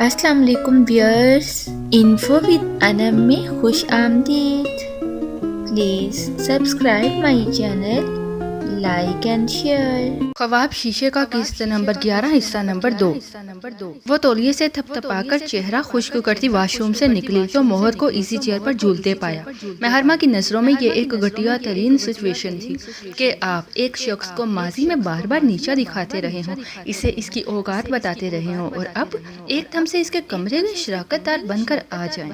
السلام علیکم wears, info with انم میں خوش آمدید۔ Please subscribe my channel, like and share. خواب شیشے کا قسط نمبر 11 حصہ نمبر 2۔ وہ تولیے سے تھپ تھپا کر چہرہ خشک کرتی واش روم سے نکلی تو موہت کو ایزی چیئر پر جھولتے پایا۔ مہرما کی نظروں میں یہ ایک گھٹیا ترین سچویشن تھی کہ آپ ایک شخص کو ماضی میں بار بار نیچا دکھاتے رہے ہوں، اسے اس کی اوقات بتاتے رہے ہوں اور اب ایک دم سے اس کے کمرے میں شراکت دار بن کر آ جائیں۔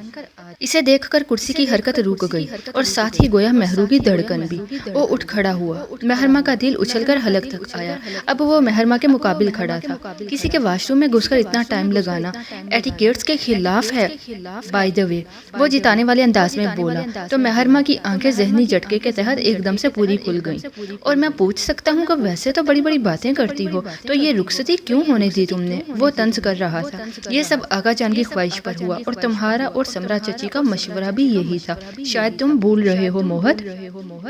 اسے دیکھ کر کرسی کی حرکت رک گئی اور ساتھ ہی گویا مہرو کی دھڑکن بھی۔ وہ اٹھ کھڑا ہوا، مہرما کا دل اچھل کر حلق تک آیا۔ اب وہ مہرما کے مقابل کھڑا تھا۔ کسی کے واش روم میں گھس کر اتنا ٹائم لگانا ایٹیکیٹس کے خلاف ہے۔ بائی دی وے، وہ جتانے والے انداز میں بولا تو مہرما کی آنکھیں ذہنی جھٹکے کے تحت ایک دم سے پوری کھل گئیں۔ اور میں پوچھ سکتا ہوں کہ ویسے تو بڑی بڑی باتیں کرتی ہو تو یہ رخصتی کیوں ہونے دی تم نے؟ وہ طنز کر رہا تھا۔ یہ سب آقا جان کی خواہش پر ہوا اور تمہارا اور سمرا چچی کا مشورہ بھی یہی تھا۔ شاید تم بھول رہے ہو موہت۔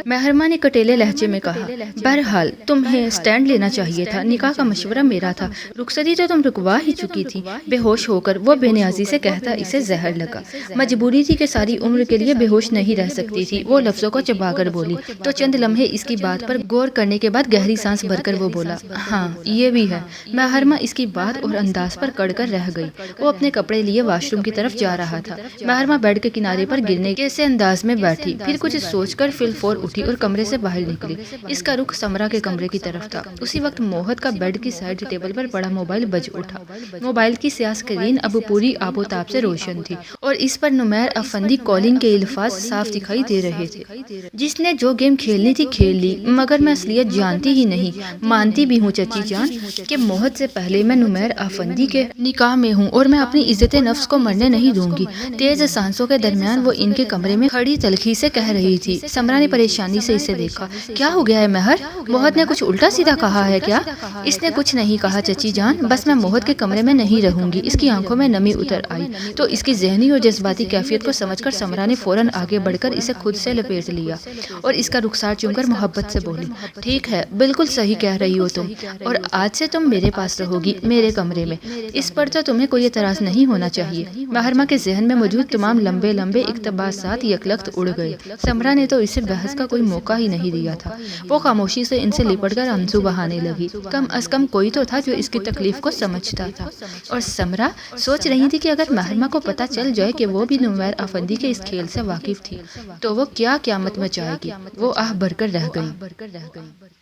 مہرما نے کٹیلے لہجے میں کہا، بہرحال تمہیں سٹینڈ لینا چاہیے تھا، نکاح کا مشورہ میرا تھا، رخصتی تو تم رکوا ہی چکی تھی۔ بے ہوش ہو کر وہ بے نیازی سے کہتا اسے زہر لگا۔ مجبوری تھی کہ ساری عمر کے لیے بے ہوش نہیں رہ سکتی تھی۔ وہ لفظوں کو چبا کر بولی تو چند لمحے اس کی بات پر غور کرنے کے بعد گہری سانس بھر کر وہ بولا، ہاں یہ بھی ہے۔ مہرما اس کی بات اور انداز پر کڑ کر رہ گئی۔ وہ اپنے کپڑے لیے واش روم کی طرف جا رہا تھا۔ مہرما بیڈ کے کنارے پر گرنے کے سے انداز میں بیٹھی، پھر کچھ سوچ کر فل فور اٹھی اور کمرے سے باہر نکلی۔ اس کا رخ سمرا کے کمرے کی طرف تھا۔ اسی وقت موہت کا بیڈ کی سائڈ ٹیبل پر پڑا موبائل بج اٹھا۔ موبائل کی سیاہ اسکرین اب پوری آب و تاب سے روشن تھی اور اس پر نمیر افندی کالنگ کے الفاظ صاف دکھائی دے رہے تھے۔ جس نے جو گیم کھیلنی تھی کھیل لی، مگر میں اصلیت جانتی ہی نہیں۔ مانتی بھی ہوں چچی جان کہ موہت سے پہلے میں نمیر افندی کے نکاح میں ہوں اور میں اپنی عزت نفس کو مرنے نہیں دوں گی۔ تیز سانسوں کے درمیان وہ ان کے کمرے میں کھڑی تلخی سے کہہ رہی تھی۔ سمرا نے پریشانی سے اسے دیکھا۔ کیا ہو گیا ہے مہر؟ موہت نے کچھ الٹا سیدھا کہا ہے کیا؟ اس نے کچھ نہیں کہا چچی جان، بس میں موہت کے کمرے میں نہیں رہوں گی۔ اس کی آنکھوں میں نمی اتر آئی تو اس کی ذہنی اور جذباتی کیفیت کو سمجھ کر سمرا نے فوراً آگے بڑھ کر اسے خود سے لپیٹ لیا اور اس کا رخسار چوم کر محبت سے بولی، ٹھیک ہے، بالکل صحیح کہہ رہی ہو تم، اور آج سے تم میرے پاس رہو گی، میرے کمرے میں۔ اس پر تو تمہیں کوئی اعتراض نہیں ہونا چاہیے۔ مہرما کے ذہن میں موجود تمام لمبے لمبے اقتباسات یکلخت اڑ گئے۔ سمرا نے تو اسے بحث کا کوئی موقع ہی نہیں دیا تھا۔ وہ خاموشی سے ان سے لپٹ کر آنسو بہانے لگی۔ کم از کم کوئی تو تھا جو اس کی تکلیف کو سمجھتا تھا۔ اور سمرا سوچ رہی تھی کہ اگر مہرما کو پتہ چل جائے کہ وہ بھی نمیر افندی کے اس کھیل سے واقف تھی تو وہ کیا قیامت مچائے گی۔ وہ آہ بھر کر رہ گئی۔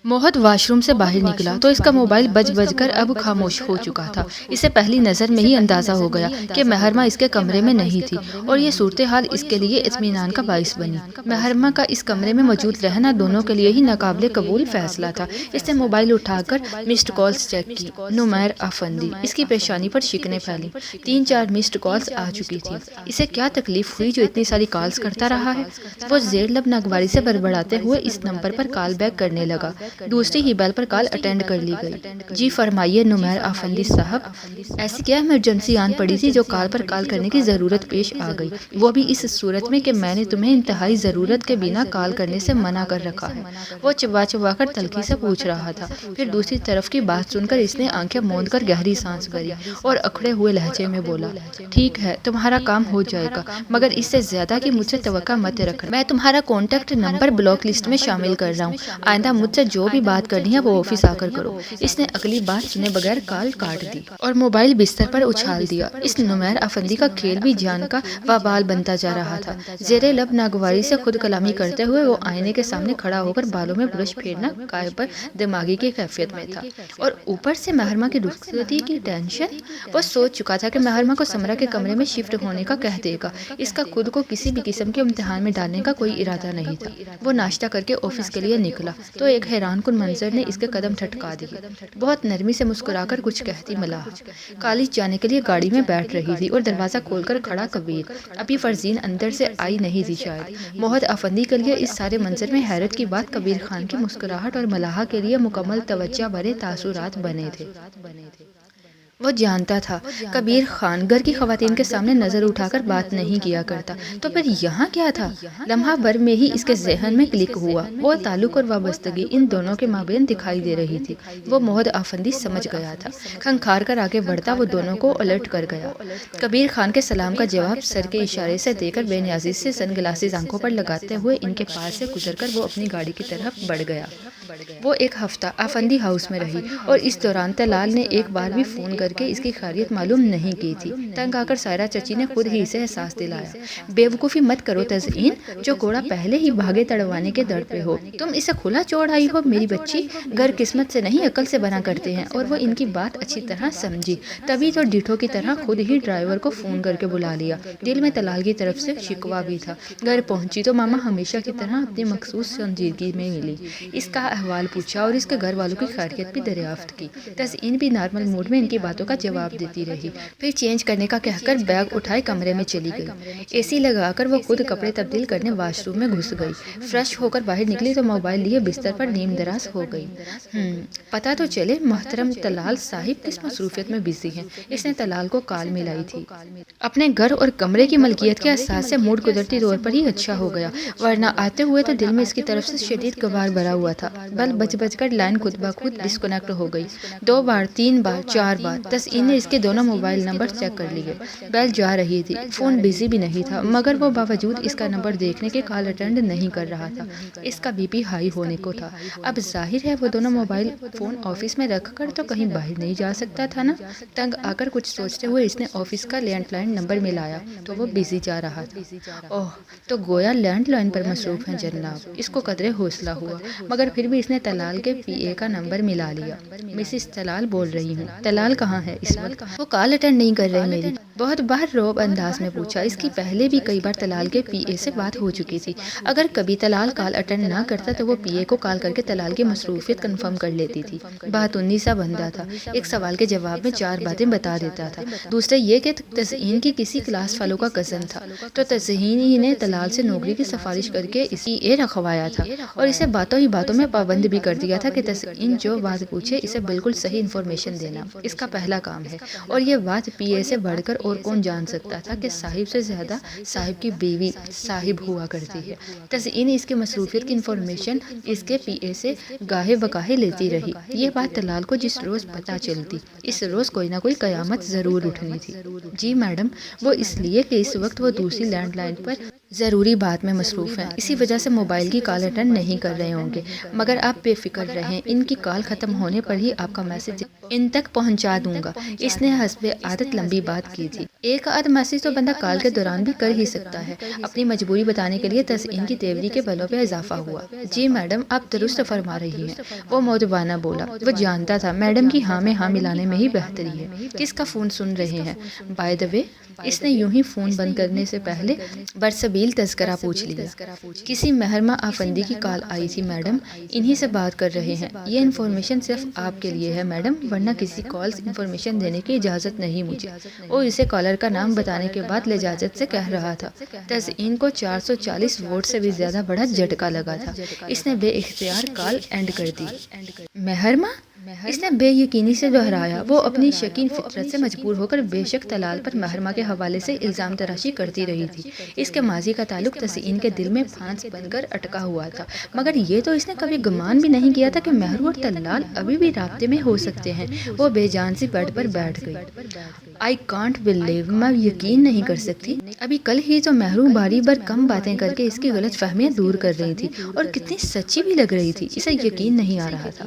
موہت واش روم سے باہر نکلا تو اس کا موبائل بج کر اب خاموش ہو چکا تھا۔ اسے پہلی نظر میں ہی اندازہ ہو گیا کہ مہرما اس کے کمرے میں نہیں تھی اور یہ صورتحال اس کے لیے اطمینان کا باعث بنی۔ مہرما کا اس کمرے میں موجود رہنا دونوں کے لیے ہی ناقابل قبول فیصلہ تھا۔ اس نے موبائل اٹھا کر مسڈ کالز چیک کی۔ نمیر افندی، اس کی پیشانی پر شکنیں پھیلی۔ 3-4 مسڈ کالز آ چکی تھی۔ اسے کیا تکلیف ہوئی جو اتنی ساری کالز کرتا رہا ہے؟ وہ زیر لب ناگواری سے بڑبڑاتے ہوئے اس نمبر پر کال بیک کرنے لگا۔ دوسری ہی بیل پر کال اٹینڈ کر لی گئی۔ جی فرمائیے نمیر افندی صاحب، ایسی کیا ایمرجنسی آن پڑی تھی جو کال پر کال کرنے کی ضرورت پیش آ گئی، وہ بھی اس صورت میں کہ میں نے تمہیں انتہائی ضرورت کے بنا کال کرنے سے منع کر رکھا ہے؟ وہ چبا کر تلخی سے پوچھ رہا تھا۔ پھر دوسری طرف کی بات سن کر اس نے آنکھیں موند کر گہری سانس بھری اور اکھڑے ہوئے لہجے میں بولا، ٹھیک ہے، تمہارا کام ہو جائے گا، مگر اس سے زیادہ کہ مجھ سے توقع مت رکھنا۔ میں تمہارا کانٹیکٹ نمبر بلاک لسٹ میں شامل کر رہا ہوں۔ آئندہ مجھ سے جو بھی بات کرنی ہے وہ آفس آ کر کرو۔ اس نے اگلی بات سنے بغیر کال کاٹ دی اور موبائل بستر پر اچھال دیا۔ اس نمیر افندی کا کھیل بھی جان کا وبال بنتا جا رہا تھا۔ زیر لب ناگواری سے خود کلامی کرتے ہوئے وہ آئینے کے سامنے کھڑا ہو کر بالوں میں برش پھیرنا قائب پر دماغی کی کیفیت میں تھا، اور اوپر سے مہرما کی رخصتی کی ٹینشن۔ وہ سوچ چکا تھا کہ مہرما کو سمرا کے کمرے میں شفٹ ہونے کا کہہ دے گا۔ اس کا خود کو کسی بھی قسم کے امتحان میں ڈالنے کا کوئی ارادہ نہیں تھا۔ وہ ناشتہ کر کے آفس کے لیے نکلا تو ایک حیران کن منظر نے اس کے قدم ٹھٹکا دیے۔ بہت نرمی سے مسکرا کر کچھ کہتی ملاح کالج جانے کے لیے گاڑی میں بیٹھ رہی تھی اور دروازہ کھول کر کھڑا کبیر۔ ابھی فرزین اندر سے آئی نہیں تھی شاید۔ موہت افندی کے لیے اس سارے منظر میں حیرت کی بات کبیر خان کی مسکراہٹ اور ملاحہ کے لیے مکمل توجہ بھرے تاثرات بنے تھے۔ وہ جانتا تھا کبیر خان گھر کی خواتین کے سامنے نظر اٹھا کر بات نہیں کیا کرتا، تو پھر یہاں کیا تھا؟ لمحہ بھر میں ہی اس کے ذہن میں کلک ہوا، وہ تعلق اور وابستگی ان دونوں کے مابین دکھائی دے رہی تھی۔ وہ محمد آفندی سمجھ گیا تھا، کھنکھار کر آگے بڑھتا وہ دونوں کو الرٹ کر گیا۔ کبیر خان کے سلام کا جواب سر کے اشارے سے دے کر بے نیازی سے سن گلاسز آنکھوں پر لگاتے ہوئے ان کے پاس سے گزر کر وہ اپنی گاڑی کی طرف بڑھ گیا۔ وہ ایک ہفتہ آفندی ہاؤس میں رہی اور اس دوران طلال نے ایک بار بھی فون کر کے اس کی خیریت معلوم نہیں کی تھی۔ تنگ آ کر سائرہ چچی نے خود ہی اسے احساس دلایا، بیوقوفی مت کرو تزئین، جو گھوڑا پہلے ہی بھاگے تڑوانے کے در پہ ہو، تم اسے کھلا چھوڑ آئی ہو میری بچی۔ گھر قسمت سے نہیں عقل سے بنا کرتے ہیں۔ اور وہ ان کی بات اچھی طرح سمجھی، تبھی تو ڈیٹھو کی طرح خود ہی ڈرائیور کو فون کر کے بلا لیا۔ دل میں طلال کی طرف سے شکوہ بھی تھا۔ گھر پہنچی تو ماما ہمیشہ کی طرح اپنی مخصوص سنجیدگی میں ملی، اس کا احوال پوچھا اور اس کے گھر والوں کی خیریت بھی دریافت کی۔ تزئین بھی نارمل موڈ میں ان کی باتوں کا جواب دیتی رہی، پھر چینج کرنے کا کہہ کر بیگ اٹھائے کمرے میں چلی گئی۔ اے سی لگا کر وہ خود کپڑے تبدیل کرنے واش روم میں گھس گئی۔ فریش ہو کر باہر نکلی تو موبائل لیے بستر پر نیم دراز ہو گئی۔ پتہ تو چلے محترم طلال صاحب کس مصروفیت میں بزی ہیں۔ اس نے طلال کو کال ملائی تھی۔ اپنے گھر اور کمرے کی ملکیت کے احساس سے موڈ قدرتی طور پر ہی اچھا ہو گیا، ورنہ آتے ہوئے تو دل میں اس کی طرف سے شدید غبار بھرا ہوا تھا۔ بل بج بج کر لائن خود بخود ڈسکنیکٹ ہو گئی، 2 بار 3 بار 4 بار۔ تزئین نے اس کے دونوں موبائل نمبر چیک کر لیے، بیل جا رہی تھی، فون بزی بھی نہیں تھا، مگر وہ باوجود اس کا نمبر دیکھنے کے کال اٹینڈ نہیں کر رہا تھا۔ اس کا بی پی ہائی ہونے کو تھا۔ اب ظاہر ہے وہ دونوں موبائل فون آفس میں رکھ کر تو کہیں باہر نہیں جا سکتا تھا نا۔ تنگ آ کر کچھ سوچتے ہوئے اس نے آفس کا لینڈ لائن نمبر ملایا تو وہ بزی جا رہا تھا۔ اوہ، تو گویا لینڈ لائن پر مصروف ہیں جناب۔ اس کو قدرے حوصلہ ہوا، مگر پھر بھی اس نے طلال کے پی اے کا نمبر ملا لیا۔ مسز طلال بول رہی ہوں۔ طلال کہاں ہے اس وقت؟ وہ کال اٹینڈ نہیں کر رہے میری۔ بہت باہر روب انداز میں پوچھا۔ اس کی پہلے بھی کئی بار طلال کے پی اے سے بات ہو چکی تھی۔ اگر کبھی طلال کال اٹینڈ نہ کرتا تو وہ پی اے کو کال کر کے طلال کی مصروفیت کنفرم کر لیتی تھی۔ بات 19 بندہ تھا، ایک سوال کے جواب میں 4 باتیں بتا دیتا تھا۔ دوسرے یہ کہ تزئین کی کسی کلاس فیلو کا کزن تھا، تو تزئین ہی نے طلال سے نوکری کی سفارش کر کے اس کی اے رکھوایا تھا اور اسے باتوں ہی باتوں میں پابند بھی کر دیا تھا کہ تزئین جو بات پوچھے اسے بالکل صحیح انفارمیشن دینا اس کا پہلا کام ہے۔ اور یہ بات پی اے سے بڑھ کر اور کون جان سکتا تھا کہ صاحب سے زیادہ صاحب کی بیوی صاحب ہوا کرتی ہے۔ تزئین اس کی مصروفیت کی انفارمیشن اس کے پی اے سے گاہے بگاہے لیتی رہی۔ یہ بات طلال کو جس روز پتہ چلتی، اس روز کوئی نہ کوئی قیامت ضرور اٹھنی تھی۔ جی میڈم، وہ اس لیے کہ اس وقت وہ دوسری لینڈ لائن پر ضروری بات میں مصروف ہیں، اسی وجہ سے موبائل کی کال اٹینڈ نہیں کر رہے ہوں گے، مگر آپ بے فکر رہیں، ان کی کال ختم ہونے پر ہی آپ کا میسج ان تک پہنچا دوں گا۔ اس نے حسب عادت لمبی بات کی تھی۔ ایک آدھ میسج تو بندہ کال کے دوران بھی کر ہی سکتا ہے۔ اپنی مجبوری بتانے کے لیے تزئین کی تیوری کے بلوں پہ اضافہ ہوا۔ جی میڈم، آپ درست فرما رہی ہیں، وہ مؤدبانہ بولا۔ وہ جانتا تھا میڈم کی ہاں میں ہاں ملانے میں ہی بہتری ہے۔ کس کا فون سن رہے ہیں؟ بائی دا وے، اس نے یوں ہی فون بند کرنے سے پہلے برسبیل تذکرہ پوچھ لیا۔ کسی محرمہ آفندی کی کال آئی تھی میڈم، انہی سے بات کر رہے ہیں۔ یہ انفارمیشن صرف آپ کے لیے ہے میڈم، ورنہ کسی کالز انفارمیشن دینے کی اجازت نہیں مجھے۔ وہ اسے کالر کا نام بتانے کے بعد لجاجت سے کہہ رہا تھا۔ تزئین کو 440 ووٹ سے بھی زیادہ بڑا جھٹکا لگا تھا۔ اس نے بے اختیار کال اینڈ کر دی۔ محرمہ؟ اس نے بے یقینی سے دہرایا۔ وہ اپنی شکین فطرت سے مجبور ہو کر بے شک طلال پر محرمہ کے حوالے سے الزام تراشی کرتی رہی تھی۔ اس کے ماضی کا تعلق تزئین کے دل میں پھانس بن کر اٹکا ہوا تھا، مگر یہ تو اس نے کبھی گمان بھی نہیں کیا تھا کہ مہرو اور طلال ابھی بھی رابطے میں ہو سکتے ہیں۔ وہ بے جان سی بیڈ پر بیٹھ گئی۔ آئی کانٹ بلیو، میں یقین نہیں کر سکتی۔ ابھی کل ہی تو مہرو باری بار کم باتیں کر کے اس کی غلط فہمیاں دور کر رہی تھی اور کتنی سچی بھی لگ رہی تھی۔ اسے یقین نہیں آ رہا تھا،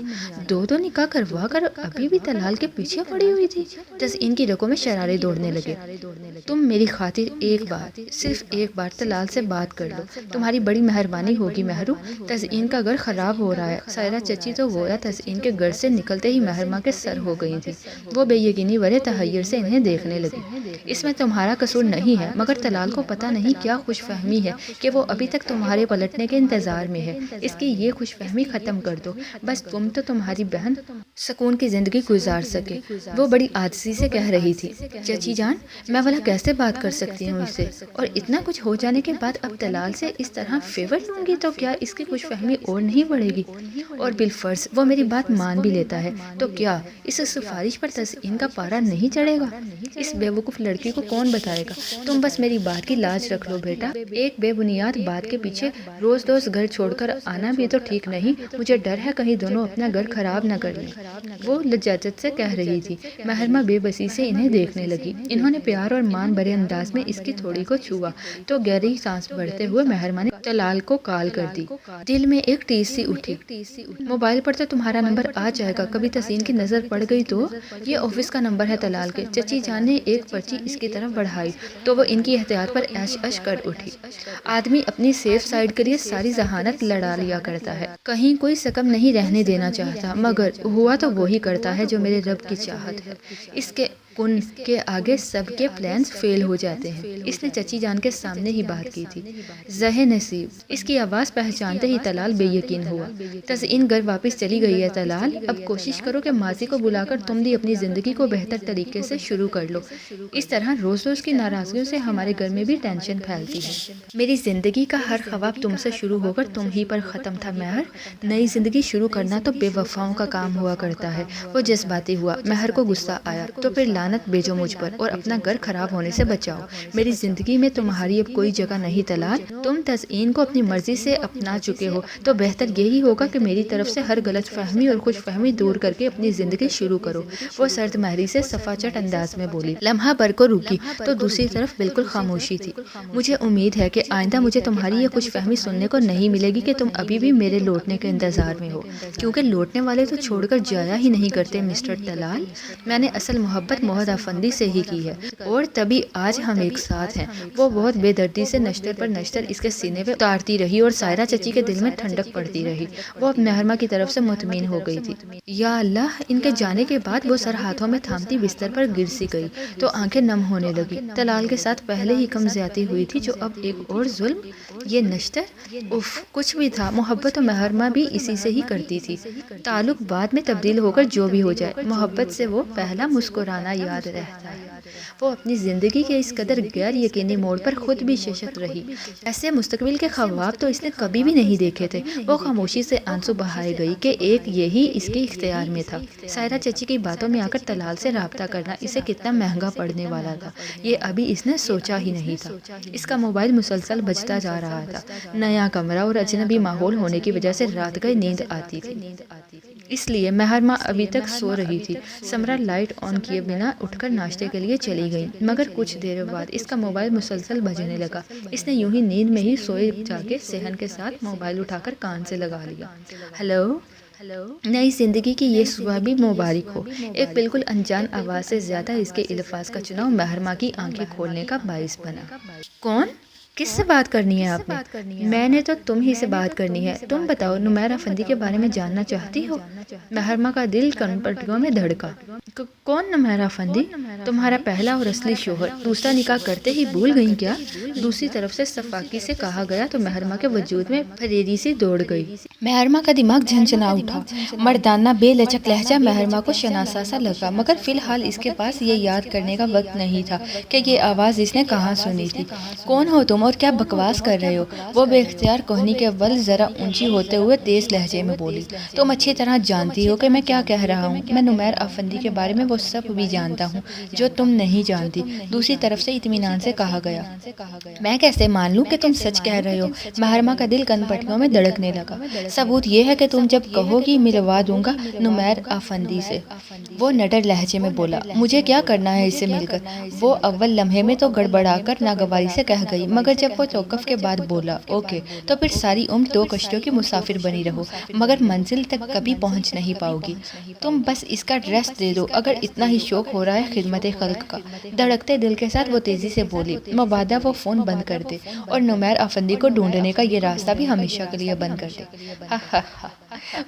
دو نکاح کروا کر ابھی بھی طلال کے پیچھے پڑی ہوئی تھی۔ تزئین کی رگوں میں شرارے دوڑنے لگے۔ تم میری خاطر ایک بار، صرف ایک بار طلال سے بات کر لو، تمہاری بڑی مہربانی ہوگی مہرو۔ تزئین کا گھر خراب ہو رہا ہے۔ سائرہ چچی تو گویا تزئین کے گھر سے نکلتے ہی محرمہ کے سر ہو گئی تھی۔ وہ بے یقینی بھرے تحیر سے انہیں دیکھنے لگی۔ اس میں تمہارا قصور نہیں ہے، مگر طلال کو پتہ نہیں کیا خوش فہمی ہے کہ وہ ابھی تک تمہارے پلٹنے کے انتظار میں ہے۔ اس کی یہ خوش فہمی ختم کر دو، بس تم تو تمہاری بہن سکون کی زندگی گزار سکے۔ وہ بڑی عاجزی سے کہہ رہی تھی، چچی جان میں بھلا کیسے بات کر سکتی ہوں اس سے، اور اتنا کچھ ہو جانے کے بعد اب طلال سے اس طرح فیور لوں گی تو کیا اس کی خوش فہمی اور نہیں بڑھے گی؟ اور بالفرض وہ میری بات مان بھی لیتا ہے تو کیا اس سفارش پر تزئین کا پارا نہیں چڑھے گا؟ اس بے وقوف لڑکی کو کون بتائے گا؟ تم بس میری بات کی لاج رکھ لو بیٹا، ایک بے بنیاد بات کے پیچھے روز روز گھر چھوڑ کر آنا بھی تو ٹھیک نہیں، مجھے ڈر ہے کہیں دونوں اپنا گھر خراب نہ کر لیں۔ وہ لجاجت سے کہہ رہی تھی۔ محرمہ بے بسی سے انہیں دیکھنے لگی۔ انہوں نے پیار اور مان بھرے انداز میں اس کی تھوڑی کو چھوا تو گہری سانس بھرتے ہوئے محرمہ نے طلال کو کال کر دی۔ دل میں ایک ٹیس سی اٹھی، موبائل پر تو تمہارا نمبر آ جائے گا، کبھی تسین کی نظر پڑ گئی تو؟ یہ آفس کا نمبر ہے طلال کے۔ چچی جان نے ایک پرچی اس کی طرف بڑھائی تو وہ ان کی احتیاط پر ایش عش کر اٹھی۔ آدمی اپنی سیف سائیڈ کے لیے ساری ذہانت لڑا لیا کرتا ہے، کہیں کوئی سکم نہیں رہنے دینا چاہتا، مگر ہوا تو وہی کرتا ہے جو میرے رب کی چاہت ہے۔ اس کے کن کے آگے سب کے پلانز فیل ہو جاتے ہیں۔ اس نے چچی جان کے سامنے ہی بات کی تھی۔ زہ نصیب، اس کی آواز پہچانتے ہی طلال بے یقین ہوا۔ تزئین گھر واپس چلی گئی ہے طلال، اب کوشش کرو کہ ماضی کو بلا کر تم بھی اپنی زندگی کو بہتر طریقے سے شروع کر لو۔ اس طرح روز روز کی ناراضگیوں سے ہمارے گھر میں بھی ٹینشن پھیلتی ہے۔ میری زندگی کا ہر خواب تم سے شروع ہو کر تم ہی پر ختم تھا مہر۔ نئی زندگی شروع کرنا تو بے وفاؤں کا کام ہوا کرتا ہے۔ وہ جذباتی ہوا۔ مہر کو غصہ آیا، تو پھر لعنت بھیجو مجھ پر اور اپنا گھر خراب ہونے سے بچاؤ۔ میری زندگی میں تمہاری اب کوئی جگہ نہیں طلال، تم تزئین کو اپنی مرضی سے اپنا چکے ہو تو بہتر یہی ہوگا کہ میری طرف سے ہر غلط فہمی اور خوش فہمی دور کر کے اپنی زندگی شروع کرو۔ وہ سرد مہری سے صفا چٹ انداز میں بولی۔ لمحہ بھر کو رکی تو دوسری طرف بالکل خاموشی تھی۔ مجھے امید ہے کہ آئندہ مجھے تمہاری یہ خوش فہمی سننے کو نہیں ملے گی کہ تم ابھی بھی میرے لوٹنے کے انتظار میں ہو، کیونکہ لوٹنے والے تو چھوڑ کر جایا ہی نہیں کرتے مسٹر طلال۔ میں نے اصل محبت محد افندی سے ہی کی ہے اور تبھی آج ہم ایک ساتھ ہیں۔ وہ بہت بے دردی سے نشتر پر نشتر اس کے سینے پہ اتارتی رہی اور سائرہ چچی کے دل میں ٹھنڈک پڑتی رہی۔ وہ اب محرمہ کی طرف سے مطمئن ہو گئی تھی۔ یا اللہ، ان کے جانے کے بعد وہ سر ہاتھوں میں تھامتی بستر پر گر سی گئی تو آنکھیں نم ہونے لگی۔ طلال کے ساتھ پہلے ہی کم زیادتی ہوئی تھی، جو اب ایک اور ظلم، یہ نشتر، اف، کچھ بھی تھا، محبت تو محرمہ بھی اسی سے ہی کرتی تھی۔ تعلق بعد میں تبدیل ہو کر جو بھی ہو جائے، محبت سے وہ پہلا مسکرانا یاد رہتا ہے۔ وہ اپنی زندگی کے اس قدر غیر یقینی موڑ پر خود بھی ششت رہی۔ ایسے مستقبل کے خواب تو اس نے کبھی بھی نہیں دیکھے تھے۔ وہ خاموشی سے آنسو بہائے گئی کہ ایک یہی اس کے اختیار میں تھا۔ سائرہ چچی کی باتوں میں آ کر طلال سے رابطہ کرنا اسے کتنا مہنگا پڑنے والا تھا، یہ ابھی اس نے سوچا ہی نہیں تھا۔ اس کا موبائل مسلسل بجتا جا رہا تھا۔ نیا کمرہ اور اجنبی ماحول ہونے کی وجہ سے رات گئے نیند آتی تھی، اس لیے محرمہ ابھی تک سو رہی تھی۔ سمرہ لائٹ آن کیے بنا اٹھ کر ناشتے کے لیے چلی گئی، مگر کچھ دیر بعد اس کا موبائل مسلسل بجنے لگا۔ اس نے یوں ہی نیند میں ہی سوئے جاگے صحن کے ساتھ موبائل اٹھا کر کان سے لگا لیا۔ ہیلو، نئی زندگی کی یہ صبح بھی مبارک ہو۔ ایک بالکل انجان آواز سے زیادہ اس کے الفاظ کا چناؤ محرمہ کی آنکھیں کھولنے کا باعث بنا۔ کون؟ کس سے بات کرنی ہے آپ نے؟ میں نے تو تم ہی سے بات کرنی ہے۔ تم بتاؤ، نمیر افندی کے بارے میں جاننا چاہتی ہو؟ محرمہ کا دل کنپٹیوں میں دھڑکا۔ کون نمیر افندی؟ تمہارا پہلا اور اصلی شوہر، دوسرا نکاح کرتے ہی بھول گئی کیا؟ دوسری طرف سے صفاقی سے کہا گیا تو محرمہ کے وجود میں پھریری سی دوڑ گئی۔ محرمہ کا دماغ جھنجھنا اٹھا۔ مردانہ بے لچک لہجہ محرمہ کو شناسا سا لگا، مگر فی الحال اس کے پاس یہ یاد کرنے کا وقت نہیں تھا کہ یہ آواز اس نے کہاں سنی تھی۔ کون ہو تم اور کیا بکواس کر رہے ہو؟ وہ بے اختیار کوہنی کے ول ذرا اونچی ہوتے ہوئے تیز لہجے میں بولی۔ تم اچھی طرح جانتی ہو کہ میں کیا کہہ رہا ہوں۔ میں نمیر افندی کے بارے میں وہ سب بھی جانتا ہوں جو تم نہیں جانتی، دوسری طرف سے اطمینان سے کہا گیا۔ میں کیسے مان لوں کہ تم سچ کہہ رہے ہو؟ محرمہ کا دل کن پٹیوں میں دھڑکنے لگا۔ ثبوت یہ ہے کہ تم جب کہو گی ملوا دوں گا نمیر افندی سے، وہ نڈر لہجے میں بولا۔ مجھے کیا کرنا ہے اس سے مل کر؟ وہ اول لمحے میں تو گڑبڑا کر ناگواری سے کہہ گئی، مگر جب وہ توقف کے بعد بولا، اوکے، تو پھر ساری عمر دو کشتیوں کی مسافر بنی رہو، مگر منزل تک کبھی پہنچ نہیں پاؤ گی۔ تم بس اس کا ریسٹ دے دو اگر اتنا ہی شوق ہو رہا ہے خدمت خلق کا۔ دھڑکتے دل کے ساتھ وہ تیزی سے بولی، مبادا وہ فون بند کر دے اور نمیر افندی کو ڈھونڈنے کا یہ راستہ بھی ہمیشہ کے لیے بند کر دے۔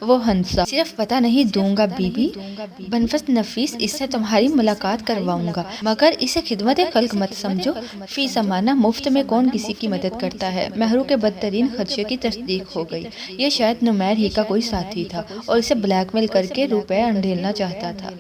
وہ ہنسا۔ صرف پتہ نہیں دوں گا بی بی، بنفس نفیس اس سے تمہاری ملاقات کرواؤں گا، مگر اسے خدمت خلق مت سمجھو، فی زمانہ مفت میں کون کسی کی مدد کرتا ہے۔ مہرو کے بدترین خدشے کی تصدیق ہو گئی، یہ شاید نمیر ہی کا کوئی ساتھی تھا اور اسے بلیک میل کر کے روپے انڈھیلنا چاہتا تھا،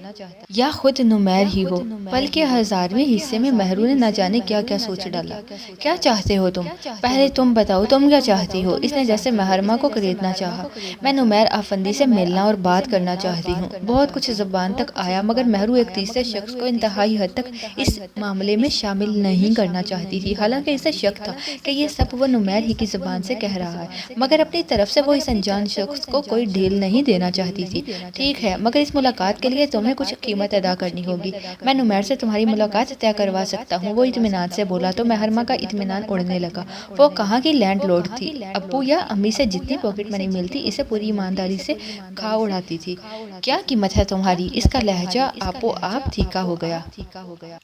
یا خود نمیر ہی ہو۔ پل کے 1000ویں حصے میں مہرو نے نہ جانے کیا کیا سوچ ڈالا۔ کیا چاہتے ہو تم؟ پہلے تم بتاؤ تم کیا چاہتی ہو؟ اس نے جیسے مہرما کو خریدنا چاہا۔ میں نمیر افندی سے ملنا اور بات کرنا چاہتی ہوں۔ بہت کچھ زبان تک آیا، مگر مہرو ایک تیسرے شخص کو انتہائی حد تک اس معاملے میں شامل نہیں کرنا چاہتی تھی، حالانکہ اسے شک تھا کہ یہ سب وہ نمیر ہی کی زبان سے کہہ رہا ہے، مگر اپنی طرف سے وہ اس انجان شخص کو کوئی ڈھیل نہیں دینا چاہتی تھی۔ ٹھیک ہے، مگر اس ملاقات کے لیے تمہیں کچھ قیمت ادا کرنی ہوگی۔ میں نمیر سے تمہاری ملاقات طے کروا سکتا ہوں، وہ اطمینان سے بولا تو مہرما کا اطمینان اڑنے لگا۔ وہ کہاں کی لینڈ لارڈ تھی، ابو یا امی سے جتنی پاکٹ منی ملتی اسے پوری ایمانداری سے کھا اڑاتی تھی۔ کیا قیمت ہے تمہاری؟ اس کا لہجہ آپ و آپ پھیکا ہو گیا۔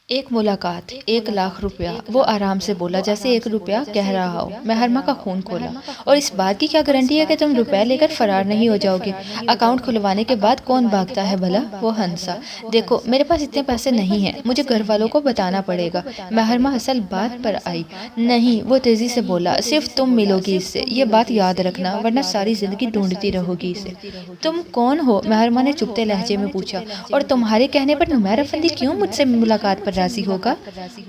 ایک ملاقات، 1,00,000 روپیہ، وہ آرام سے بولا جیسے 1 روپیہ کہہ رہا ہو۔ مہرما کا خون کھولا۔ اور اس بات کی کیا گارنٹی ہے کہ تم روپے لے کر فرار نہیں ہو جاؤ گے؟ اکاؤنٹ کھلوانے کے بعد کون بھاگتا ہے بھلا؟ وہ ہنسا۔ دیکھو میرے پاس اتنے پیسے نہیں ہیں، مجھے گھر والوں کو بتانا پڑے گا۔ مہرما اصل بات پر آئی۔ نہیں، وہ تیزی سے بولا، صرف تم ملو گی اس سے، یہ بات یاد رکھنا، ورنہ ساری زندگی ڈھونڈتی رہو گی اسے۔ تم کون ہو؟ مہرما نے چپتے لہجے میں پوچھا، اور تمہارے کہنے پر نمیر افندی کیوں مجھ سے ملاقات پر راضی ہوگا؟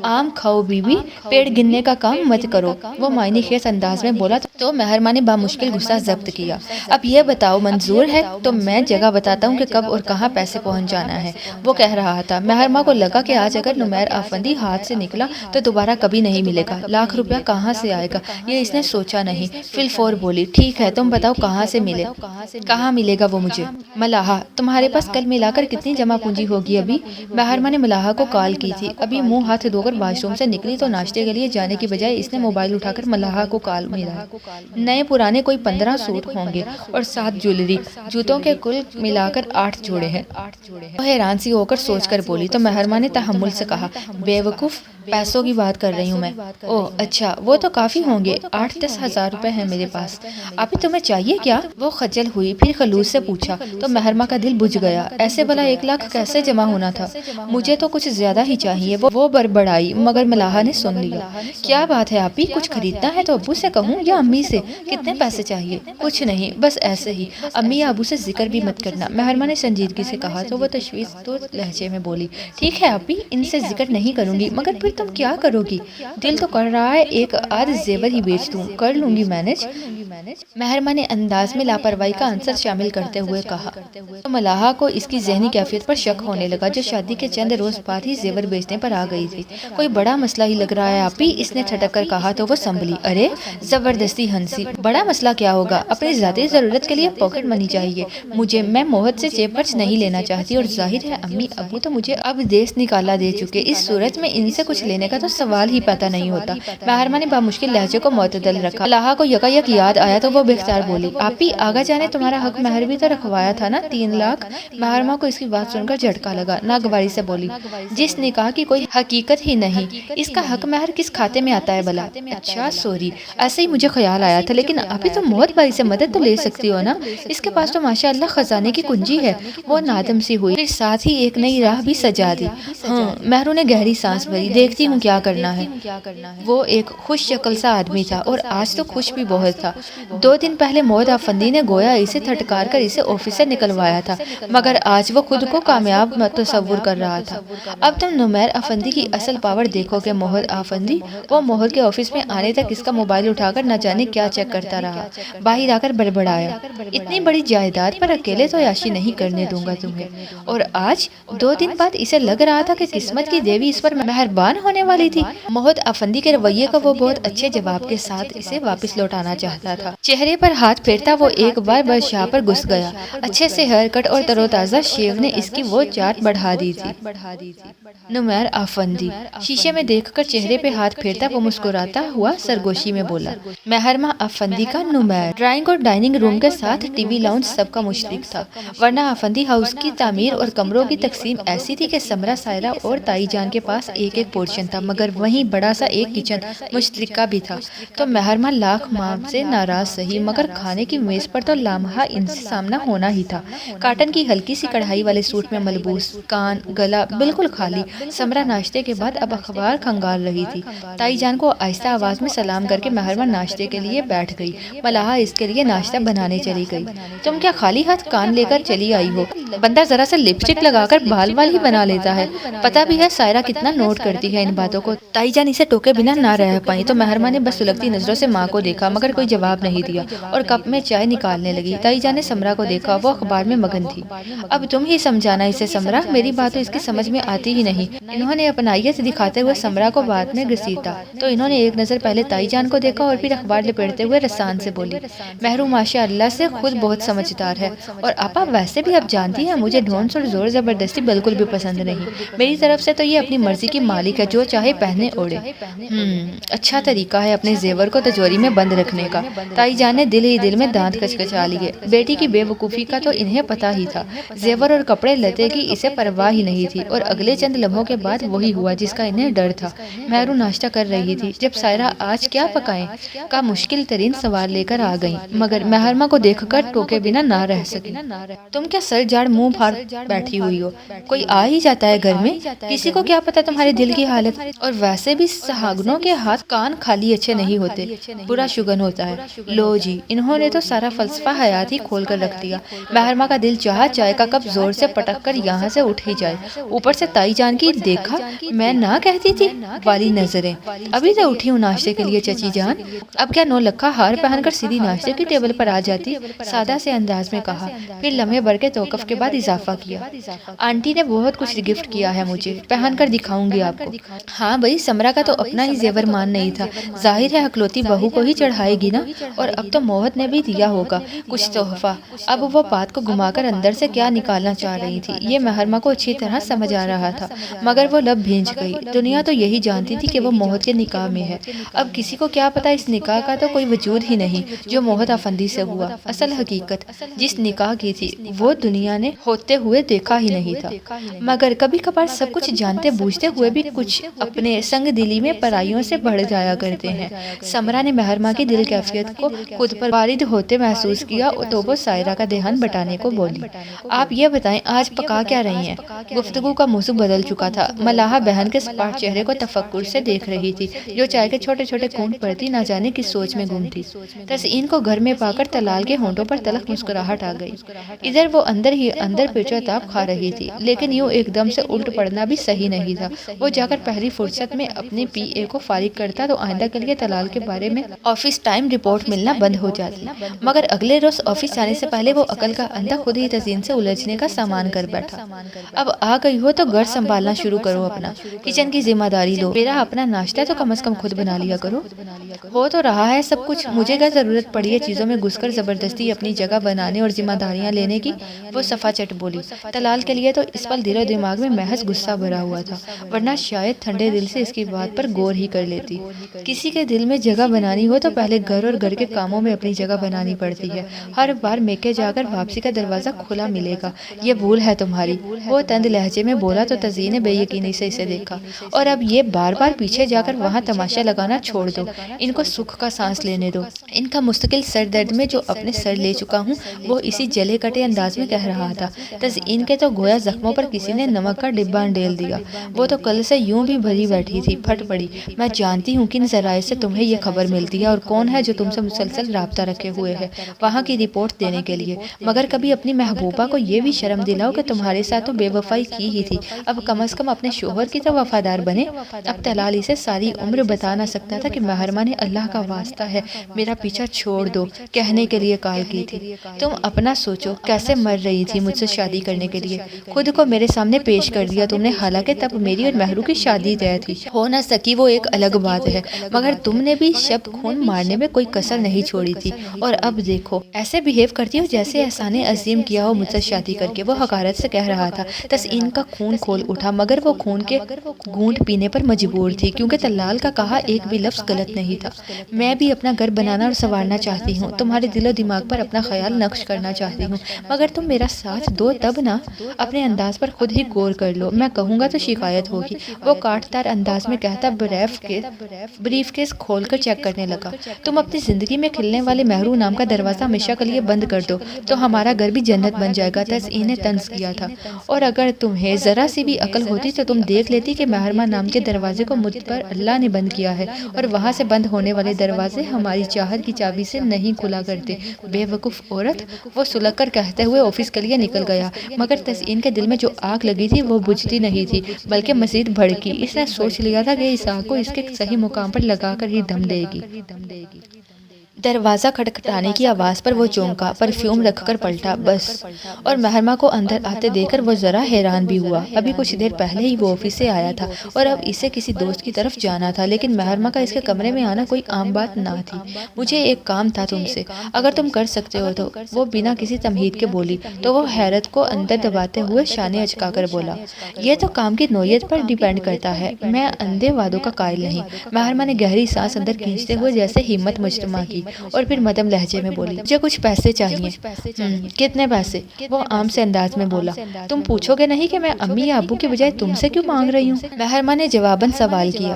آم کھاؤ بی بی، پیڑ گننے کا کام مت کرو، وہ معنی خیز انداز میں بولا تو مہرما نے بامشکل غصہ ضبط کیا۔ اب یہ بتاؤ منظور ہے تو میں جگہ بتاتا ہوں کہ کب اور کہاں پیسے پہنچ جانا ہے، وہ کہہ رہا تھا۔ مہرما کو لگا کہ آج اگر نمیر افندی ہاتھ سے نکلا تو دوبارہ کبھی نہیں ملے گا۔ 1,00,000 روپیہ کہاں سے آئے گا یہ اس نے سوچا نہیں، فی الفور بولی، ٹھیک ہے تم بتاؤ کہاں سے ملے، کہاں ملے گا وہ مجھے؟ ملاحہ، تمہارے پاس کل ملا کر کتنی جمع پونجی ہوگی ابھی؟ مہرما نے ملاحہ کو کال کی تھی، ابھی منہ ہاتھ دھو کر واش روم سے نکلی تو ناشتے کے لیے جانے کی بجائے اس نے موبائل اٹھا کر ملاحہ کو کال ملا۔ نئے پرانے کوئی 15 سوٹ ہوں گے اور 7 جویلری، جوتوں کے کل ملا کر 8 جوڑے ہیں۔ وہ حیران سی ہو کر سوچ کر بولی تو مہرما نے تحمل سے کہا، بے وقوف، پیسوں کی بات کر رہی ہوں میں۔ او اچھا، وہ تو کافی ہوں گے، 8-10 ہزار روپے ہیں میرے پاس۔ ابھی تمہیں چاہیے کیا؟ وہ خجل ہوئی، پھر خلوص سے پوچھا تو مہرما کا دل بجھ گیا، ایسے بھلا 1,00,000 کیسے جمع ہونا تھا؟ مجھے تو کچھ زیادہ ہی چاہیے، وہ بڑبڑائی، مگر ملاحہ نے سن لیا۔ کیا بات ہے آپی، کچھ خریدنا ہے تو ابو سے کہوں یا امی سے؟ کتنے پیسے چاہیے؟ کچھ نہیں، بس ایسے ہی، امی یا ابو سے ذکر بھی مت کرنا، مہرما نے سنجیدگی سے کہا تو وہ تشویش تو لہجے میں بولی، ٹھیک ہے آپی، ان سے ذکر نہیں کروں گی، مگر پھر تم کیا کرو گی؟ دل تو کر رہا ہے ایک آدھ زیور ہی بیچ دوں، کر لوں گی مینج۔ مہرما نے انداز میں لاپرواہی کا عنصر شامل کرتے ہوئے کہا۔ تو ملاحہ کو اس کی ذہنی کیفیت پر شک ہونے لگا، جو شادی کے چند روز بعد ہی زیور بیچنے پر آ گئی تھی۔ کوئی بڑا مسئلہ ہی لگ رہا ہے آپی، اس نے ٹھٹک کر کہا تو وہ سنبھلی، ارے زبردستی ہنسی، بڑا مسئلہ کیا ہوگا؟ اپنی ذاتی ضرورت کے لیے پاکٹ منی چاہیے مجھے، میں موہت سے جیب خرچ نہیں لینا چاہتی، اور ظاہر ہے امی ابو تو مجھے اب دیس نکالا دے چکے، اس صورت میں ان سے کچھ لینے کا تو سوال ہی پیدا نہیں ہوتا۔ مہرما نے بامشکل لہجے کو معتدل رکھا۔ ملاحہ کو یکایک یاد آیا تو وہ بے اختیار بولی، آپی آگا جانے تمہارا حق مہر بھی تو رکھوایا تھا نا، 3,00,000۔ مہرما کو اس کی بات سن کر جھٹکا لگا، ناگواری سے بولی، جس نکاح کی کوئی حقیقت ہی نہیں، اس کا حق مہر کس کھاتے میں آتا ہے بھلا؟ اچھا سوری، ایسے ہی مجھے خیال آیا تھا، لیکن ابھی تم موہت بھائی سے مدد تو لے سکتی ہو نا، اس کے پاس تو ماشاءاللہ خزانے کی کنجی ہے۔ وہ نادم سی ہوئی، پھر ساتھ ہی ایک نئی راہ بھی سجا دی۔ ہاں، مہرو نے گہری سانس بھری، دیکھتی ہوں کیا کرنا ہے۔ وہ ایک خوش شکل سا آدمی تھا اور آج تو خوش بھی بہت تھا۔ 2 دن پہلے موہت افندی نے گویا اسے تھٹکار کر اسے آفس سے نکلوایا تھا، مگر آج وہ خود کو کامیاب تصور کر رہا تھا۔ اب تم نمیر افندی کی اصل پاور دیکھو گے موہت افندی، وہ موہر کے آفس میں آنے تک اس کا موبائل اٹھا کر نہ جانے کیا چیک کرتا رہا، باہر آ کر بڑبڑایا، اتنی بڑی جائیداد پر اکیلے تو عیاشی نہیں کرنے دوں گا تمہیں۔ اور آج 2 دن بعد اسے لگ رہا تھا کہ قسمت کی دیوی اس پر مہربان ہونے والی تھی۔ موہت افندی کے رویے کا وہ بہت اچھے جواب کے ساتھ اسے واپس لوٹانا چاہتا تھا۔ چہرے پر ہاتھ پھیرتا وہ ایک بار بادشاہ پر گھس گیا، اچھے سے ہیئر کٹ اور تر و تازہ شیو نے اس کی وہ چاٹ بڑھا دی تھی۔ نمیر افندی شیشے میں دیکھ کر چہرے پہ ہاتھ پھیرتا وہ مسکراتا ہوا سرگوشی میں بولا، مہرما افندی کا نمیر۔ ڈرائنگ اور ڈائننگ روم کے ساتھ ٹی وی لاؤنج سب کا مشترک تھا، ورنہ افندی ہاؤس کی تعمیر اور کمروں کی تقسیم ایسی تھی کہ سمرہ سائرہ اور تائی جان کے پاس ایک ایک پورشن تھا، مگر وہیں بڑا سا ایک کچن مشترکہ بھی تھا۔ تو مہرما لاکھ ماں سے ناراض سہی، مگر کھانے کی میز پر تو لامحہ ان سے سامنا ہونا ہی تھا۔ کاٹن کی ہلکی سی کڑھائی والے سوٹ میں ملبوس، کان گلا بالکل خالی سمرا ناشتے کے بعد اب اخبار کھنگال رہی تھی۔ تائی جان کو آہستہ آواز میں سلام کر کے محرمہ ناشتے کے لیے بیٹھ گئی۔ ملاحہ اس کے لیے ناشتہ بنانے چلی گئی۔ تم کیا خالی ہاتھ کان لے کر چلی آئی ہو؟ بندہ ذرا سا لپسٹک لگا کر بال ہی بنا لیتا ہے۔ پتہ بھی ہے سائرہ کتنا نوٹ کرتی ہے ان باتوں کو۔ تائی جان اسے ٹوکے بنا نہ رہ پائی تو محرمہ نے بس سلگتی نظروں سے ماں کو دیکھا مگر کوئی جواب نہیں دیا اور کپ میں چائے نکالنے لگی۔ تائی جان نے سمرا کو دیکھا، وہ اخبار میں مگن تھی۔ اب تم ہی سمجھانا اسے سمرا، میری بات تو اس کی سمجھ میں آتی ہی نہیں۔ انہوں نے اپنائیت دکھاتے ہوئے سمرا کو بات میں گھسیٹا تو انہوں نے ایک نظر پہلے تائی جان کو دیکھا اور پھر اخبار لپیٹتے ہوئے رسان سے بولی، مہرو ماشاء اللہ سے خود بہت سمجھدار ہے، اور آپا ویسے بھی اب جانتی ہے مجھے ڈھونس اور زور زبردستی بالکل بھی پسند نہیں۔ میری طرف سے تو یہ اپنی مرضی کی مالک ہے، جو چاہے پہنے اوڑے۔ اچھا طریقہ ہے اپنے زیور کو تجوری میں بند رکھنے کا۔ تائی جان نے دل ہی دل میں دانت کچکچا لیے۔ بیٹی کی بے وقوفی کا تو انہیں پتہ ہی تھا۔ زیور اور کپڑے لتے کی اسے پرواہ ہی نہیں تھی، اور اگلے چند لمحوں کے بعد وہی ہوا جس کا انہیں ڈر تھا۔ مہرو ناشتہ کر رہی تھی جب سائرہ آج کیا پکائیں کا مشکل ترین سوال لے کر آ گئیں، مگر محرمہ کو دیکھ کر ٹوکے بنا نہ رہ سکی۔ تم کیا سر جاڑ منہ پھاڑ بیٹھی ہوئی ہو؟ کوئی آ ہی جاتا ہے گھر میں، کسی کو کیا پتا تمہارے دل کی حالت، اور ویسے بھی سہاگنوں کے ہاتھ کان خالی اچھے نہیں ہوتے، برا شگن ہوتا ہے۔ لو جی، انہوں نے تو سارا فلسفہ حیات ہی کھول کر رکھ دیا۔ محرمہ کا دل چاہا چائے کا کپ زور سے پٹک کر یہاں سے اٹھ ہی جائے، اوپر سے تائی جان کی دیکھا میں نہ کہتی تھی والی نظریں۔ ابھی تو اٹھی ہوں ناشتے کے لیے چچی جان، اب کیا نو لکھا ہار پہن کر سیدھی ناشتے کی ٹیبل پر آ جاتی، سادہ سے انداز میں کہا، پھر لمحے بھر کے توقف کے بعد اضافہ کیا، آنٹی نے بہت کچھ گفٹ کیا ہے مجھے، پہن کر دکھاؤں گی آپ کو۔ ہاں بھئی، سمرا کا تو اپنا ہی زیور مان نہیں تھا، ظاہر ہے اکلوتی بہو کو ہی چڑھائے گی نا، اور اب تو موہت نے بھی دیا ہوگا کچھ تحفہ۔ اب وہ بات کو گھما کر اندر سے کیا نکالنا چاہ رہی تھی یہ محرمہ کو اچھی طرح سمجھ آ رہا تھا، مگر وہ لب بھینج گئی۔ دنیا تو یہی جانتی تھی کہ وہ موہت کے نکاح میں ہے، اب کسی کو کیا پتا اس نکاح کا تو کوئی وجود ہی نہیں جو موہت افندی سے ہوا۔ اصل حقیقت جس نکاح کی تھی وہ دنیا نے ہوتے ہوئے دیکھا ہی نہیں تھا، مگر کبھی کبھار سب کچھ جانتے بوجھتے ہوئے بھی کچھ اپنے سنگ دلی میں پرائیوں سے بڑھ جایا کرتے ہیں۔ سمرا نے محرمہ کی دل کیفیت کو خود پر وارد ہوتے محسوس کیا تو وہ سائرہ کا دھیان بٹانے کو بولی، آپ یہ بتائیں آج پکا کیا رہی ہیں؟ گفتگو کا موضوع بدل چکا تھا۔ ملاحہ بہن کے سپاٹ چہرے کو تفکر سے دیکھ رہی تھی، جو چائے کے چھوٹے چھوٹے گھونٹ پڑتی نہ جانے کس سوچ میں گم تھی۔ تسعین کو گھر میں پا کر طلال کے ہونٹوں پر تلخ مسکراہٹ آ گئی۔ ادھر وہ اندر ہی اندر پیچو تاب کھا رہی تھی، لیکن یوں ایک دم سے الٹ پڑنا بھی صحیح نہیں تھا۔ وہ جا کر پہلی فرصت میں اپنے پی اے کو فارغ کرتا تو آئندہ کے لیے طلال کے بارے میں آفس ٹائم رپورٹ ملنا بند ہو جاتی، مگر اگلے روز آفس جانے سے پہلے وہ عقل کا اندھا خود ہی تزئین سے الجھنے کا سامان کر بیٹھا۔ اب آ گئی ہو تو گھر سنبھالنا شروع کرو، اپنا کچن کی ذمہ داری لو، میرا اپنا ناشتہ تو کم از کم خود بنا لیا کرو۔ ہو تو رہا ہے سب کچھ، مجھے کیا ضرورت پڑی ہے چیزوں میں گھس کر زبردستی اپنی جگہ بنانے اور ذمہ داریاں لینے کی، وہ صفا چٹ بولی۔ طلال کے لیے تو اس پل دل و دماغ میں محض غصہ بھرا ہوا تھا، ورنہ شاید ٹھنڈے دل سے اس کی بات پر غور ہی کر لیتی۔ کسی کے دل میں جگہ بنانی ہو تو پہلے گھر اور گھر کے کاموں میں اپنی جگہ بنانی پڑتی ہے، ہر بار میکے جا کر واپسی کا دروازہ کھلا ملے گا، یہ بھول ہے تمہاری، وہ تند لہجے میں بولا تو تزئین نے بے یقینی سے اسے دیکھا، اور اب یہ بار بار پیچھے جا کر وہاں تماشا لگانا چھوڑ دو، ان کو سکھ کا سانس لینے دو۔ ان کا مستقل سر درد میں جو اپنے سر لے چکا ہوں وہ اسی جلے کٹے انداز میں کہہ رہا تھا۔ تزئین کے تو گویا زخموں پر کسی نے نمک کا ڈبہ ڈیل دیا، وہ تو کل سے یوں بھی بھری بیٹھی تھی، پھٹ پڑی، میں جانتی ہوں کن ذرائع سے تمہیں یہ خبر ملتی ہے اور کون ہے جو تم سے مسلسل رابطہ رکھے ہوئے ہے وہاں کی رپورٹ دینے کے لیے، مگر کبھی اپنی محبوبہ کو یہ بھی شرم دلاؤ کہ تمہارے ساتھ تو بے وفائی کی ہی تھی، اب کم از کم اپنے شوہر کی تو وفادار بنے۔ اب طلال اسے ساری عمر بتا نہ سکتا تھا کہ محرمہ نے اللہ کا واسطہ ہے میرا پیچھا چھوڑ دو کہنے کے لیے کال کی تھی۔ تم اپنا سوچو کیسے مر رہی تھی مجھ سے شادی کرنے کے لیے، خود کو میرے سامنے پیش کر دیا تم نے، حالانکہ تب میری اور مہرو کی شادی طے تھی، ہو نہ سکی وہ ایک الگ بات ہے، مگر تم نے بھی شب خون مارنے میں کوئی کسر نہیں چھوڑی تھی، اور اب دیکھو ایسے بہیو کرتی ہو جیسے احسان عظیم کیا ہو مجھ سے شادی کر کے، وہ حقارت سے کہہ رہا تھا۔ تسعین کا خون کھول اٹھا، مگر وہ خون کے گھونٹ پینے پر مجبور تھی، کیونکہ طلال کا کہا ایک بھی لفظ غلط نہیں تھا۔ میں بھی اپنا گھر بنانا اور سنوارنا چاہتی ہوں، تمہارے دل و دماغ پر اپنا خیال نقش کرنا چاہتی ہوں، مگر تم میرا ساتھ دو تب نہ، اپنے انداز پر خود ہی غور کر لو، میں کہوں گا تو شکایت ہوگی۔ وہ کاٹدار انداز میں کہتا بریف کیس کھول کر چیک کرنے لگا۔ تم اپنی زندگی میں کھلنے والے مہرو نام کا دروازہ ہمیشہ کے لیے بند کر دو تو ہمارا گھر بھی جنت بن جائے گا۔ تزئین نے طنز کیا تھا، اور اگر تمہیں ذرا سی بھی عقل ہوتی تو تم دیکھ لیتی کہ محرمہ نام کے دروازے کو مجھ پر اللہ نے بند کیا ہے، اور وہاں سے بند ہونے والے دروازے ہماری چاہت کی چابی سے نہیں کھلا کرتے۔ بے وقوف عورت، وہ سلگ کر کہتے ہوئے آفس کے لیے نکل گیا، مگر تزئین کے دل میں جو آگ لگی تھی وہ بجھتی نہیں تھی بلکہ مزید بھڑکی۔ اس نے سوچ لیا تھا کہ اس آگ کو اس کے صحیح مقام پر لگا کر ہی دم دے گی۔ دروازہ کھٹکھٹانے کی آواز پر وہ چونکا، پرفیوم رکھ کر پلٹا، بس، اور محرمہ کو اندر آتے دیکھ کر وہ ذرا حیران بھی ہوا۔ ابھی کچھ دیر پہلے ہی وہ آفس سے آیا تھا اور اب اسے کسی دوست کی طرف جانا تھا، لیکن محرمہ کا اس کے کمرے میں آنا کوئی عام بات نہ تھی۔ مجھے ایک کام تھا تم سے، اگر تم کر سکتے ہو تو، وہ بنا کسی تمہید کے بولی، تو وہ حیرت کو اندر دباتے ہوئے شانے اچکا کر بولا، یہ تو کام کی نوعیت پر ڈیپینڈ کرتا ہے، میں اندھے وعدوں کا قائل نہیں۔ محرمہ نے گہری سانس اندر کھینچتے ہوئے جیسے ہمت مجتمع کی، اور پھر مدھم لہجے میں بولی، مجھے کچھ پیسے چاہیے۔ کتنے پیسے؟ وہ عام سے انداز میں بولا، تم پوچھو گے نہیں کہ میں امی یا ابو کے بجائے تم سے کیوں مانگ رہی ہوں؟ محرمہ نے جواباً سوال کیا،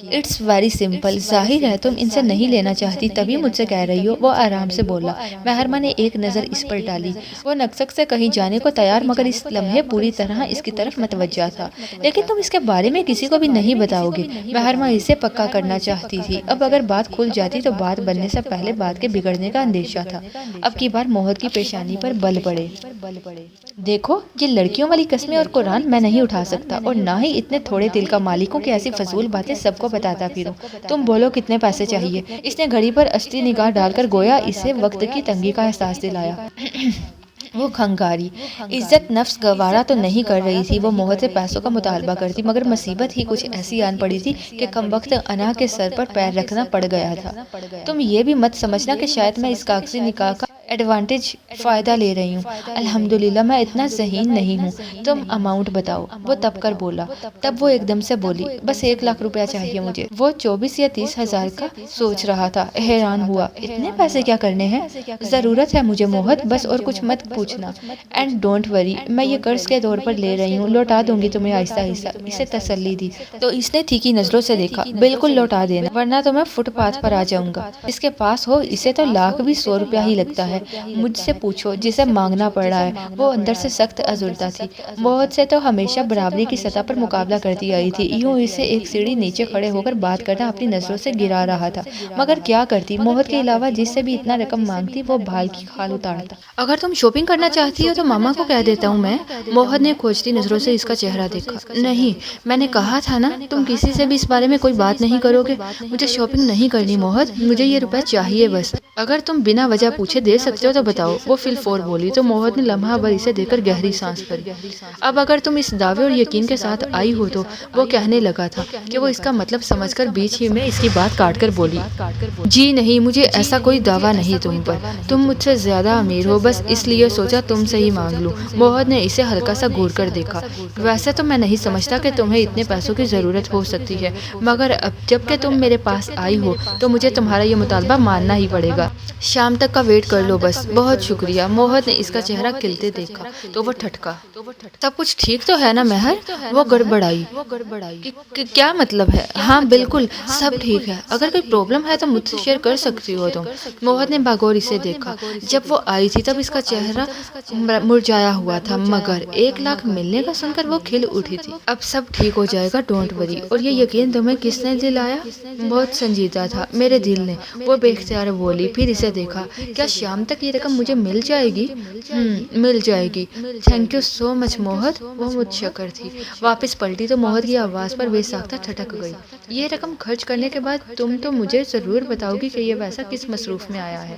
اٹس ویری سمپل، ظاہر ہے تم ان سے نہیں لینا چاہتی تبھی مجھ سے کہہ رہی ہو، وہ آرام سے بولا۔ محرمہ نے ایک نظر اس پر ڈالی، وہ نکسک سے کہیں جانے کو تیار مگر اس لمحے پوری طرح اس کی طرف متوجہ تھا۔ لیکن تم اس کے بارے میں کسی کو بھی نہیں بتاؤ گے؟ محرمہ اسے پکا کرنا چاہتی تھی، اب اگر بات کھل جاتی تو بات بننے سے پہلے بات کے بگڑنے کا اندیشہ تھا۔ اب کی بار موہر کی پیشانی پر بل پڑے۔ دیکھو، یہ لڑکیوں والی قسمیں اور قرآن میں نہیں اٹھا سکتا، اور نہ ہی اتنے تھوڑے دل کا مالک ہوں کہ ایسی فضول باتیں سب کو بتاتا پھروں۔ تم بولو کتنے پیسے چاہیے؟ اس نے گھڑی پر استی نگاہ ڈال کر گویا اسے وقت کی تنگی کا احساس دلایا۔ وہ کھنگاری، عزت نفس گوارا تو نہیں کر رہی تھی، وہ موہر سے پیسوں کا مطالبہ کرتی، مگر مصیبت ہی کچھ ایسی آن پڑی تھی کہ کمبخت انا کے سر پر پیر رکھنا پڑ گیا تھا۔ تم یہ بھی مت سمجھنا کہ شاید میں اس کاغذی نکاح کا ایڈوانٹیج فائدہ لے رہی ہوں، الحمدللہ میں اتنا ذہین نہیں ہوں، تم اماؤنٹ بتاؤ۔ وہ تب کر بولا، تب وہ ایک دم سے بولی، بس 1,00,000 روپیہ چاہیے مجھے۔ وہ 24 یا 30 ہزار کا سوچ رہا تھا، حیران ہوا، اتنے پیسے کیا کرنے ہیں؟ ضرورت ہے مجھے موہر، بس اور کچھ مت پوچھنا، اینڈ ڈونٹ وری، میں یہ قرض کے طور پر لے رہی ہوں، لوٹا دوں گی تمہیں آہستہ آہستہ۔ اسے تسلی دی تو اس نے تیکھی نظروں سے دیکھا، بالکل لوٹا دینا، ورنہ تو میں فٹ پاتھ پر آ جاؤں گا۔ اس کے پاس ہو، اسے تو لاکھ بھی 100 روپیہ ہی لگتا ہے، مجھ سے پوچھو جسے مانگنا پڑ رہا ہے۔ وہ اندر سے سخت ازردہ تھی، موہر سے تو ہمیشہ برابری کی سطح پر مقابلہ کرتی آئی تھی، یوں اسے ایک سیڑھی نیچے کھڑے ہو کر بات کرنا اپنی نظروں سے گرا رہا تھا، مگر کیا کرتی، موہر کے علاوہ جس سے بھی اتنا رقم مانگتی وہ بھال کی کھال اتارتا۔ اگر تم شاپنگ کرنا چاہتی ہو تو ماما کو کہہ دیتا ہوں میں۔ موہر نے کھوجتی نظروں سے اس کا چہرہ دیکھا۔ نہیں، میں نے کہا تھا نا، تم کسی سے بھی اس بارے میں کوئی بات نہیں کرو گے۔ مجھے شاپنگ نہیں کرنی موہر، مجھے یہ روپے چاہیے بس۔ اگر تم بنا وجہ پوچھے دے سکتے ہو تو بتاؤ، وہ فی الفور بولی، تو موہر نے لمحہ بھر اسے دیکھ کر گہری سانس بھری۔ اب اگر تم اس دعوے اور یقین کے ساتھ آئی ہو تو، وہ کہنے لگا تھا کہ وہ اس کا مطلب سمجھ کر بیچ ہی میں اس کی بات کاٹ کر بولی، جی نہیں، مجھے ایسا کوئی دعویٰ نہیں تم پر، تم مجھ سے زیادہ امیر ہو، بس اس لیے سوچا تم سے ہی مانگ لوں۔ موہر نے اسے ہلکا سا گھور کر دیکھا، ویسے تو میں نہیں سمجھتا کہ تمہیں اتنے پیسوں کی ضرورت ہو سکتی ہے، مگر اب جب کہ تم میرے پاس آئی ہو تو مجھے تمہارا یہ مطالبہ ماننا ہی پڑے گا۔ شام تک کا ویٹ کر لو بس، بہت شکریہ۔ موہر نے اس کا چہرہ کھلتے دیکھا تو وہ ٹھٹکا، سب کچھ ٹھیک تو ہے نا مہر؟ وہ گڑبڑائی، کیا مطلب ہے؟ ہاں بالکل سب ٹھیک ہے، اگر کوئی پرابلم ہے تو مجھ سے شیئر کر سکتی ہو تم۔ موہر نے باغور اسے دیکھا، جب وہ آئی تھی تب اس کا چہرہ مرجھایا ہوا تھا، مگر 1,00,000 ملنے کا سن کر وہ کھل اٹھی تھی۔ اب سب ٹھیک ہو جائے گا، ڈونٹ وری۔ اور یہ یقین تمہیں کس نے دلایا؟ بہت سنجیدہ تھا، میرے دل نے، وہ بے اختیار بولی، پھر اسے دیکھا، کیا شام تک یہ رقم مجھے مل جائے گی؟ مل جائے گی، thank you so much Mohr. وہ متشکر تھی، واپس پلٹی تو موہر کی آواز پر بے ساختہ ٹھٹک گئی، یہ رقم خرچ کرنے کے بعد تم تو مجھے ضرور بتاؤ گی کہ یہ پیسہ کس مصروف میں آیا ہے۔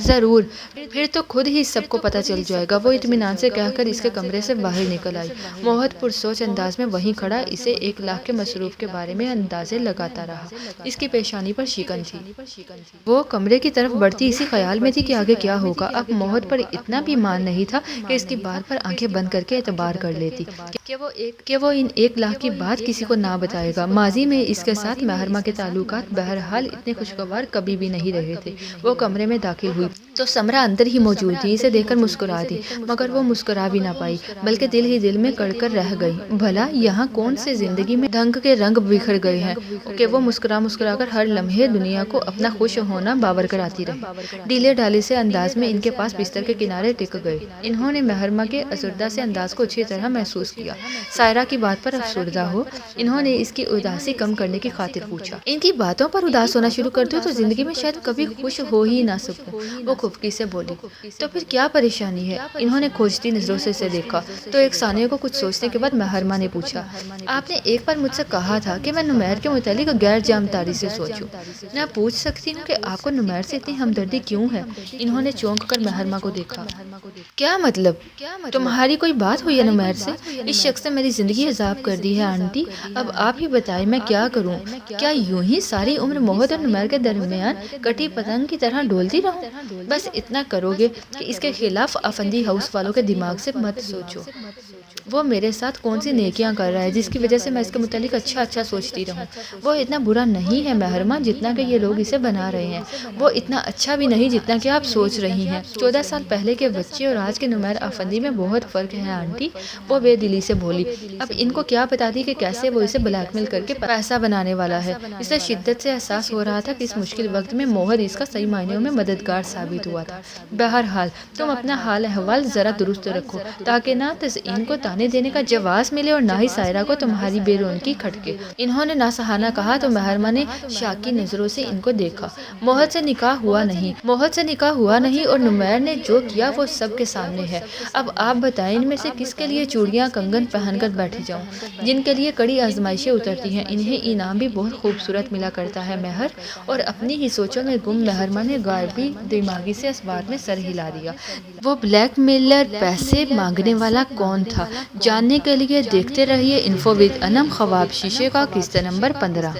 ضرور، پھر تو خود ہی سب کو پتہ چل جائے گا۔ وہ اطمینان سے کہہ کر اس کے کمرے سے باہر نکل آئی۔ موہر پرسوچ انداز میں وہیں کھڑا اسے 1,00,000 کے مصروف کے بارے میں اندازے لگاتا رہا، اس کی پیشانی پر شیکن تھی۔ وہ کمرے کی طرف بڑھتی اسی خیال میں تھی کہ آگے کیا ہوگا۔ اب موہر پر اتنا بھی مان نہیں تھا کہ اس کی بات پر آنکھیں بند کر کے اعتبار کر لیتی کہ وہ ان 1,00,000 کی بات کسی کو نہ بتائے گا۔ ماضی میں اس کے ساتھ محرمہ کے تعلقات بہرحال اتنے خوشگوار کبھی بھی نہیں رہے تھے۔ وہ کمرے میں داخل ہوئی تو سمرہ اندر ہی موجود تھی۔ اسے دیکھ کر مسکرا دی، مگر وہ مسکرا بھی نہ پائی بلکہ دل ہی دل میں کڑ کر رہ گئی۔ بھلا یہاں کون سے زندگی میں ڈھنگ کے رنگ بکھر گئے ہیں کہ وہ مسکرا کر ہر لمحے دنیا کو اپنا خوش ہونا باور کراتی رہی۔ ڈھیلے ڈھالے سے انداز میں ان کے پاس بستر کے کنارے ٹک گئے۔ انہوں نے محرمہ کے افسردہ سے انداز کو اچھی طرح محسوس کیا۔ سائرہ کی بات پر افسردہ ہو؟ انہوں نے اس کی اداسی کم کرنے کی خاطر پوچھا۔ ان کی باتوں پر اداس ہونا شروع کر دوں تو زندگی میں شاید کبھی خوش ہو ہی نہ سکوں، وہ خفگی سے بولی۔ تو پھر کیا پریشانی ہے؟ انہوں نے کھوجتی نظروں سے اسے دیکھا تو ایک ثانیہ کو کچھ سوچنے کے بعد محرمہ نے پوچھا، آپ نے ایک بار مجھ سے کہا تھا کہ میں نمیر کے متعلق غیر جانبداری سے سوچوں۔ میں پوچھ سکتی ہوں کہ آپ کو نمیر سے اتنی ہمدردی کیوں ہے؟ انہوں نے چونک کر محرمہ کو دیکھا۔ کیا مطلب؟ تمہاری کوئی بات ہوئی ہے نمیر سے؟ اس شخص نے میری زندگی عذاب کر دی ہے آنٹی، اب آپ ہی بتائیں میں کیا کروں؟ کیا یوں ہی ساری عمر محت اور نمیر کے درمیان کٹی پتنگ کی طرح ڈولتی رہوں؟ بس اتنا کرو گے کہ اس کے خلاف افندی ہاؤس والوں کے دماغ سے مت سوچو۔ وہ میرے ساتھ کون سی نیکیاں کر رہا ہے جس کی وجہ سے میں اس کے متعلق اچھا سوچتی رہوں؟ وہ اتنا برا نہیں ہے محرمہ جتنا کہ یہ لوگ اسے بنا رہے ہیں، وہ اتنا اچھا بھی نہیں جتنا کہ آپ سوچ رہی ہیں۔ 14 سال پہلے کے بچے اور آج کے نمیر افندی میں بہت فرق ہے آنٹی، وہ بے دلی سے بولی۔ اب ان کو کیا بتاتی کہ کیسے وہ اسے بلیک میل کر کے پیسہ بنانے والا ہے۔ اسے شدت سے احساس ہو رہا تھا کہ اس مشکل وقت میں موہر اس کا صحیح معنیوں میں مددگار ثابت ہوا تھا۔ بہرحال تم اپنا حال احوال ذرا درست رکھو تاکہ نہ تزئین کو تانے دینے کا جواز ملے اور نہ ہی سائرہ کو تمہاری بے رونقی کھٹکے۔ انہوں نے ناصحانہ کہا تو محرمہ نے شاکی نظروں سے ان کو دیکھا۔ موہت سے نکاح ہوا نہیں اور نمیر نے جو کیا وہ سب کے سامنے ہے۔ اب آپ بتائیں ان میں سے کس کے لیے چوڑیاں کنگن پہن کر بیٹھی جاؤں؟ جن کے لیے کڑی آزمائشیں اترتی ہیں انہیں انعام بھی بہت خوبصورت ملا کرتا ہے مہر۔ اور اپنی ہی سوچوں میں گم محرمہ نے غائبی دماغی سے اس بات میں سر ہلا دیا۔ وہ بلیک میلر پیسے مانگنے والا کون تھا؟ جاننے کے لیے دیکھتے رہیے انفو وتھ انم خواب شیشے کا قسط نمبر 15۔